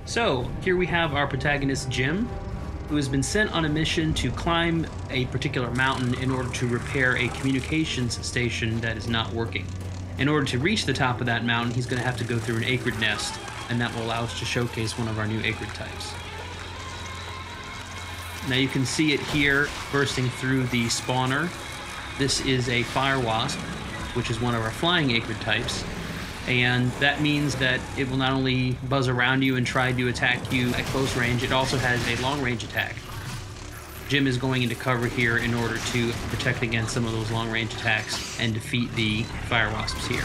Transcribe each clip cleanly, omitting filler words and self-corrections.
So, here we have our protagonist Jim, who has been sent on a mission to climb a particular mountain in order to repair a communications station that is not working. In order to reach the top of that mountain, he's going to have to go through an acrid nest, and that will allow us to showcase one of our new acrid types. Now you can see it here bursting through the spawner. This is a fire wasp, which is one of our flying acrid types. And that means that it will not only buzz around you and try to attack you at close range, it also has a long-range attack. Jim is going into cover here in order to protect against some of those long-range attacks and defeat the fire wasps here.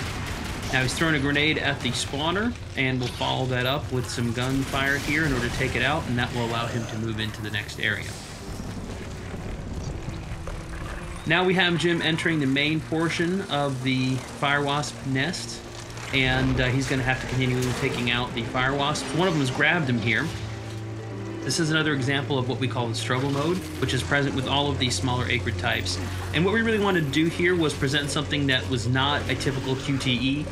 Now he's throwing a grenade at the spawner, and we'll follow that up with some gunfire here in order to take it out, and that will allow him to move into the next area. Now we have Jim entering the main portion of the fire wasp nest, and he's going to have to continue taking out the fire wasps. One of them has grabbed him here. This is another example of what we call the struggle mode, which is present with all of these smaller acrid types. And what we really wanted to do here was present something that was not a typical QTE.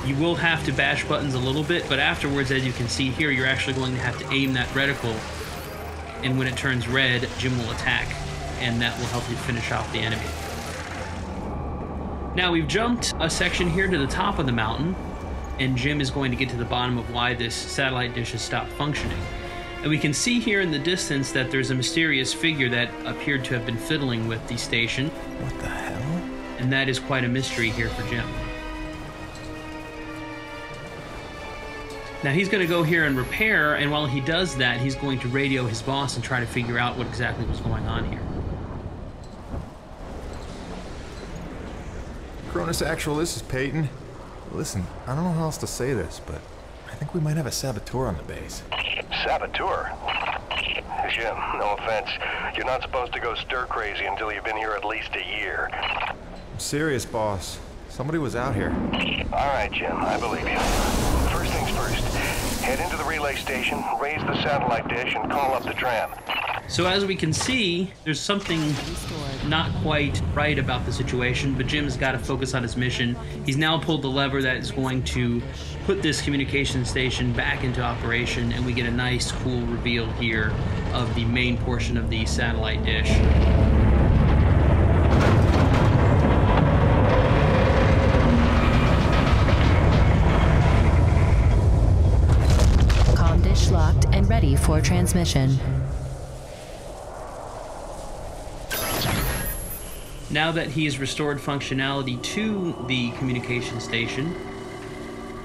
You will have to bash buttons a little bit, but afterwards, as you can see here, you're actually going to have to aim that reticle, and when it turns red, Jim will attack, and that will help you finish off the enemy. Now we've jumped a section here to the top of the mountain, and Jim is going to get to the bottom of why this satellite dish has stopped functioning. And we can see here in the distance that there's a mysterious figure that appeared to have been fiddling with the station. What the hell? And that is quite a mystery here for Jim. Now he's going to go here and repair, and while he does that, he's going to radio his boss and try to figure out what exactly was going on here. Cronus Actual, this is Peyton. Listen, I don't know how else to say this, but I think we might have a saboteur on the base. Saboteur? Jim, no offense. You're not supposed to go stir-crazy until you've been here at least a year. I'm serious, boss. Somebody was out here. All right, Jim, I believe you. First things first, head into the relay station, raise the satellite dish, and call up the tram. So as we can see, there's something not quite right about the situation, but Jim's got to focus on his mission. He's now pulled the lever that is going to put this communication station back into operation, and we get a nice, cool reveal here of the main portion of the satellite dish. Comm dish locked and ready for transmission. Now that he has restored functionality to the communication station,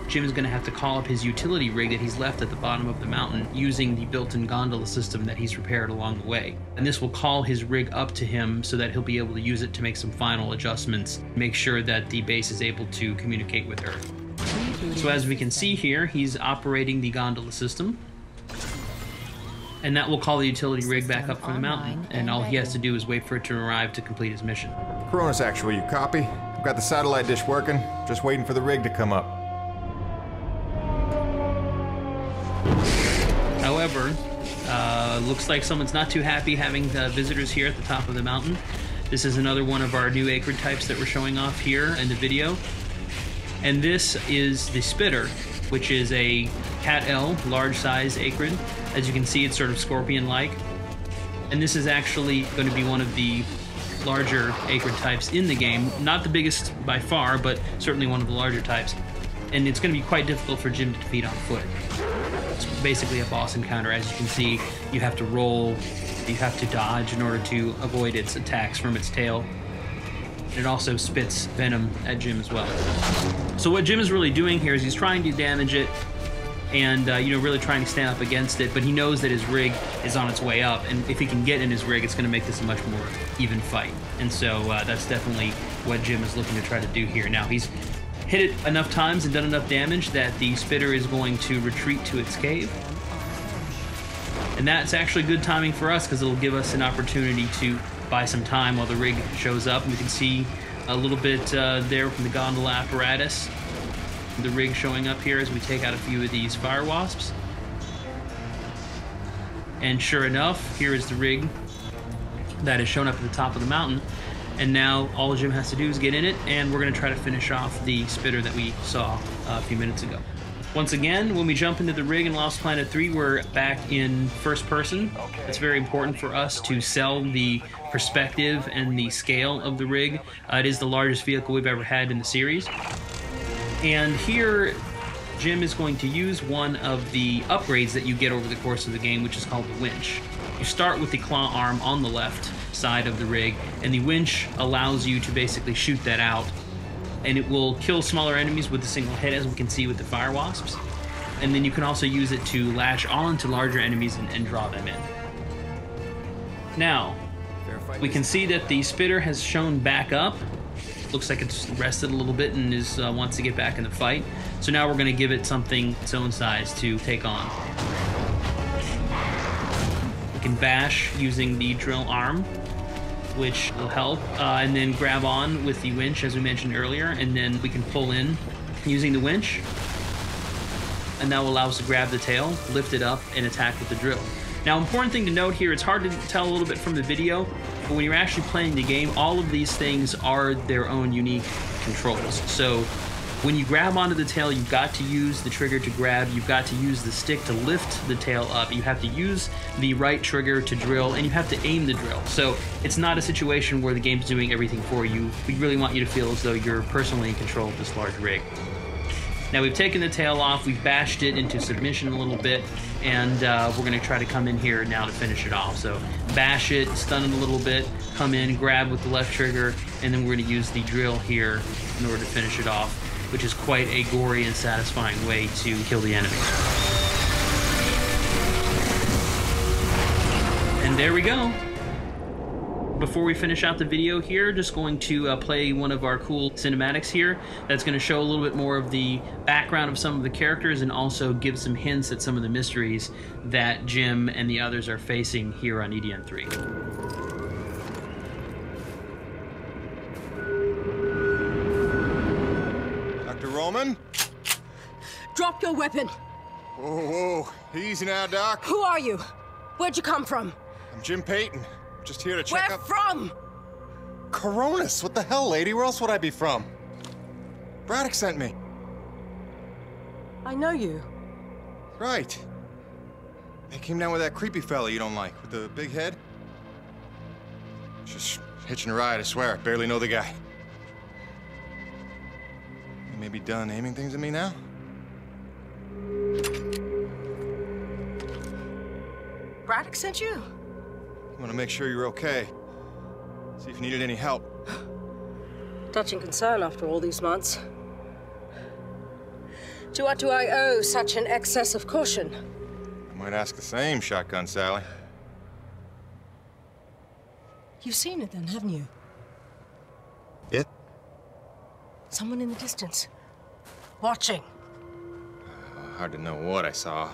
Jim is going to have to call up his utility rig that he's left at the bottom of the mountain using the built-in gondola system that he's repaired along the way. And this will call his rig up to him so that he'll be able to use it to make some final adjustments, make sure that the base is able to communicate with Earth. So as we can see here, he's operating the gondola system. And that will call the utility rig back up from the mountain, and all he has to do is wait for it to arrive to complete his mission. Cronus Actual, you copy? I've got the satellite dish working, just waiting for the rig to come up. However, looks like someone's not too happy having visitors here at the top of the mountain. This is another one of our new acrid types that we're showing off here in the video. And this is the spitter, which is a Cat L, large size acrid. As you can see, it's sort of scorpion-like. And this is actually going to be one of the larger acrid types in the game. Not the biggest by far, but certainly one of the larger types. And it's going to be quite difficult for Jim to defeat on foot. It's basically a boss encounter. As you can see, you have to roll, you have to dodge in order to avoid its attacks from its tail. It also spits venom at Jim as well. So what Jim is really doing here is he's trying to damage it and really trying to stand up against it, but he knows that his rig is on its way up, and if he can get in his rig, it's going to make this a much more even fight. And so that's definitely what Jim is looking to try to do here. Now, he's hit it enough times and done enough damage that the spitter is going to retreat to its cave. And that's actually good timing for us because it'll give us an opportunity to buy some time while the rig shows up. And we can see a little bit there from the gondola apparatus, the rig showing up here as we take out a few of these fire wasps. And sure enough, here is the rig that has shown up at the top of the mountain. And now all Jim has to do is get in it, and we're going to try to finish off the spitter that we saw a few minutes ago. Once again, when we jump into the rig in Lost Planet 3, we're back in first person. It's very important for us to sell the perspective and the scale of the rig. It is the largest vehicle we've ever had in the series. And here, Jim is going to use one of the upgrades that you get over the course of the game, which is called the winch. You start with the claw arm on the left side of the rig, and the winch allows you to basically shoot that out. And it will kill smaller enemies with a single hit, as we can see with the fire wasps. And then you can also use it to latch on to larger enemies and draw them in. Now, we can see that the spitter has shown back up. Looks like it's rested a little bit and wants to get back in the fight. So now we're going to give it something its own size to take on. We can bash using the drill arm, which will help, and then grab on with the winch, as we mentioned earlier, and then we can pull in using the winch, and that will allow us to grab the tail, lift it up, and attack with the drill. Now, important thing to note here, it's hard to tell a little bit from the video, but when you're actually playing the game, all of these things are their own unique controls. So when you grab onto the tail, you've got to use the trigger to grab, you've got to use the stick to lift the tail up, you have to use the right trigger to drill, and you have to aim the drill. So it's not a situation where the game's doing everything for you. We really want you to feel as though you're personally in control of this large rig. Now we've taken the tail off, we've bashed it into submission a little bit, and we're going to try to come in here now to finish it off. So bash it, stun it a little bit, come in, grab with the left trigger, and then we're going to use the drill here in order to finish it off, which is quite a gory and satisfying way to kill the enemy. And there we go. Before we finish out the video here, just going to play one of our cool cinematics here that's going to show a little bit more of the background of some of the characters and also give some hints at some of the mysteries that Jim and the others are facing here on EDN 3. Roman? Drop your weapon. Whoa, whoa. Easy now, Doc. Who are you? Where'd you come from? I'm Jim Payton. Just here to check Where up... from? Coronis. What the hell, lady? Where else would I be from? Braddock sent me. I know you. Right. They came down with that creepy fella you don't like, with the big head. Just hitching a ride, I swear. Barely know the guy. You may be done aiming things at me now? Braddock sent you? I want to make sure you're okay. See if you needed any help. Touching concern after all these months. To what do I owe such an excess of caution? I might ask the same, Shotgun Sally. You've seen it then, haven't you? It? Someone in the distance. Watching. Hard to know what I saw.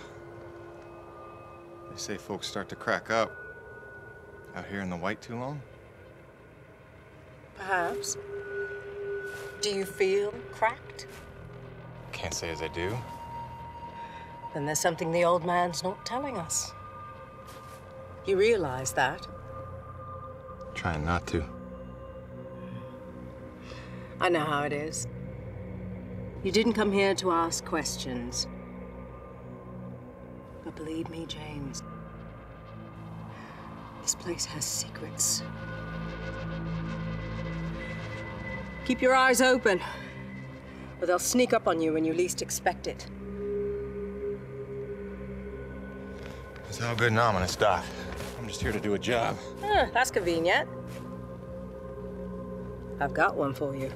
They say folks start to crack up. Out here in the white too long? Perhaps. Do you feel cracked? Can't say as I do. Then there's something the old man's not telling us. You realize that? Trying not to. I know how it is. You didn't come here to ask questions. But believe me, James, this place has secrets. Keep your eyes open, or they'll sneak up on you when you least expect it. It's all good and ominous, Doc. I'm just here to do a job. That's convenient. I've got one for you.